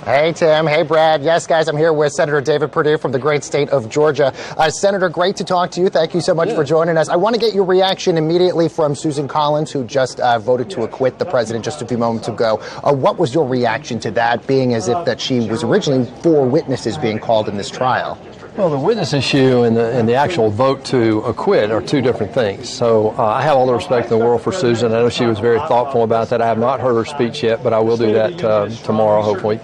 Hey, Tim. Hey, Brad. Yes, guys, I'm here with Senator David Perdue from the great state of Georgia. Senator, great to talk to you. Thank you so much for joining us. I want to get your reaction immediately from Susan Collins, who just voted to acquit the president just a few moments ago. What was your reaction to that, being as if that she was originally 4 witnesses being called in this trial? Well, the witness issue and the actual vote to acquit are 2 different things. So I have all the respect in the world for Susan. I know she was very thoughtful about that. I have not heard her speech yet, but I will do that tomorrow, hopefully.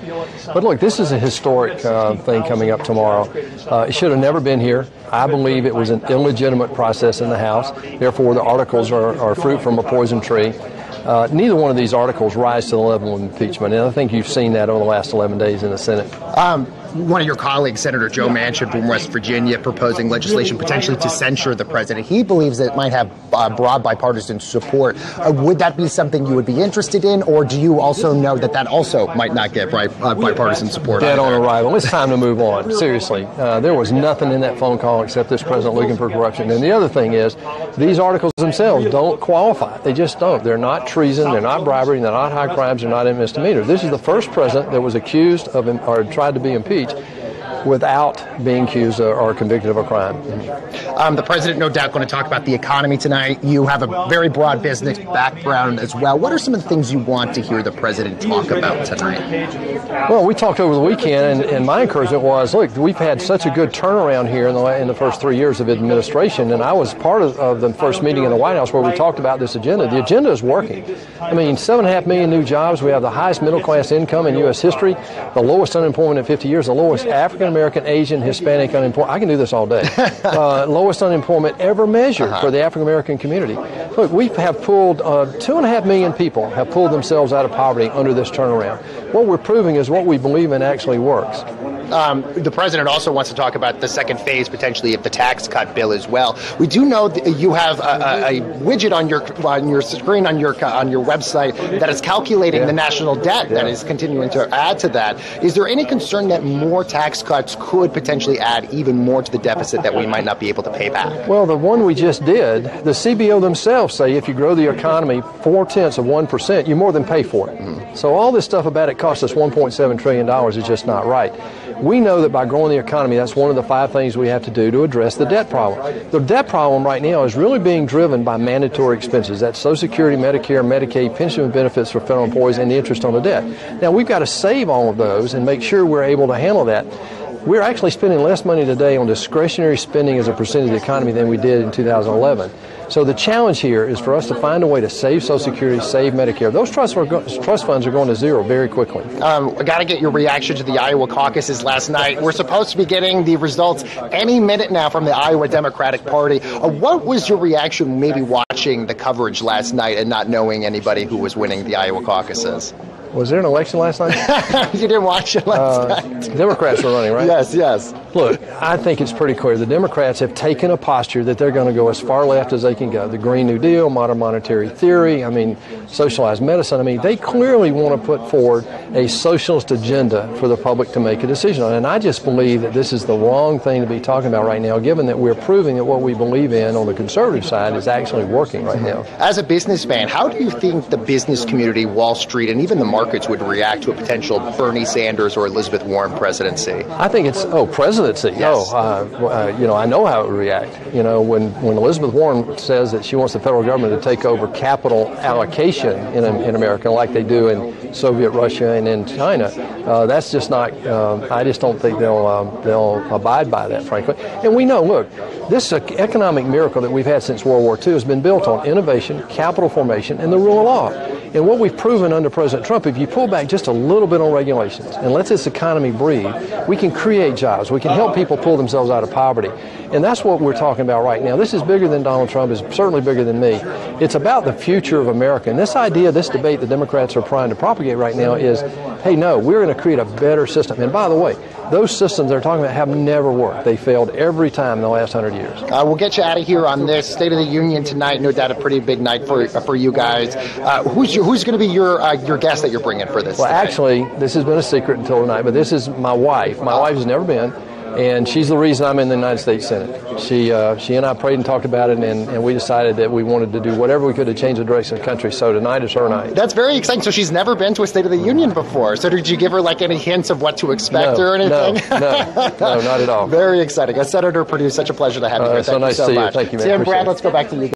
But look, this is a historic thing coming up tomorrow. It should have never been here. I believe it was an illegitimate process in the House. Therefore, the articles are fruit from a poison tree. Neither one of these articles rise to the level of impeachment, and I think you've seen that over the last 11 days in the Senate. One of your colleagues, Senator Joe Manchin from West Virginia, proposing legislation potentially to censure the president. He believes it might have broad bipartisan support. Would that be something you would be interested in, or do you also know that that also might not get bipartisan support? Dead on arrival. It's time to move on. Seriously. There was nothing in that phone call except this president looking for corruption. And the other thing is, these articles themselves don't qualify. They just don't. They're not treason. They're not bribery. They're not high crimes. They're not misdemeanors. This is the first president that was accused of or tried to be impeached without being accused or convicted of a crime. The president, no doubt, going to talk about the economy tonight. You have a very broad business background as well. What are some of the things you want to hear the president talk about tonight? Well, we talked over the weekend, and my encouragement was, look, we've had such a good turnaround here in the first 3 years of administration, and I was part of the first meeting in the White House where we talked about this agenda. The agenda is working. I mean, 7.5 million new jobs. We have the highest middle-class income in U.S. history, the lowest unemployment in 50 years, the lowest African-American, Asian, Hispanic unemployment. I can do this all day. Lowest unemployment ever measured for the African-American community. Look, we have pulled 2.5 million people have pulled themselves out of poverty under this turnaround. What we're proving is what we believe in actually works. The president also wants to talk about the second phase, potentially, of the tax cut bill as well. We do know that you have a widget on your screen on your website that is calculating the national debt that is continuing to add to that. Is there any concern that more tax cuts could potentially add even more to the deficit that we might not be able to pay back? Well, the one we just did, the CBO themselves say if you grow the economy 0.4%, you more than pay for it. So all this stuff about it costs us $1.7 trillion is just not right. We know that by growing the economy, that's one of the 5 things we have to do to address the debt problem. The debt problem right now is really being driven by mandatory expenses. That's Social Security, Medicare, Medicaid, pension benefits for federal employees, and the interest on the debt. Now, we've got to save all of those and make sure we're able to handle that. We're actually spending less money today on discretionary spending as a percentage of the economy than we did in 2011. So the challenge here is for us to find a way to save Social Security, save Medicare. Those trust funds are going to zero very quickly. I got to get your reaction to the Iowa caucuses last night. We're supposed to be getting the results any minute now from the Iowa Democratic Party. What was your reaction maybe watching the coverage last night and not knowing anybody who was winning the Iowa caucuses? Was there an election last night? You didn't watch it last night. Democrats were running, right? Yes. Look, I think it's pretty clear. The Democrats have taken a posture that they're going to go as far left as they can go. The Green New Deal, modern monetary theory, socialized medicine. They clearly want to put forward a socialist agenda for the public to make a decision on. And I just believe that this is the wrong thing to be talking about right now, given that we're proving that what we believe in on the conservative side is actually working right now. As a businessman, how do you think the business community, Wall Street, and even the markets would react to a potential Bernie Sanders or Elizabeth Warren presidency? I think it's, presidency. Yes. I know how it would react. When Elizabeth Warren says that she wants the federal government to take over capital allocation in America like they do in Soviet Russia and in China, that's just not, I just don't think they'll abide by that, frankly. And we know, look, this economic miracle that we've had since World War II has been built on innovation, capital formation, and the rule of law. And what we've proven under President Trump, if you pull back just a little bit on regulations and let this economy breathe, we can create jobs. We can help people pull themselves out of poverty. And that's what we're talking about right now. This is bigger than Donald Trump. It's certainly bigger than me. It's about the future of America. And this idea, this debate the Democrats are trying to propagate right now is, hey, no, we're going to create a better system. And by the way, those systems they're talking about have never worked. They failed every time in the last 100 years. We'll get you out of here on this State of the Union tonight. No doubt a pretty big night for you guys. Who's going to be your guest that you're bringing for this? Well, tonight? Actually, this has been a secret until tonight, but this is my wife. My wife has never been. And she's the reason I'm in the United States Senate. She and I prayed and talked about it, and we decided that we wanted to do whatever we could to change the direction of the country. So tonight is her night. That's very exciting. So she's never been to a State of the Union before. So did you give her like any hints of what to expect or anything? No, not at all. Very exciting. As Senator Perdue, such a pleasure to have you here. Thank you so nice to see you. Thank you, man. Tim, Brad, let's go back to you.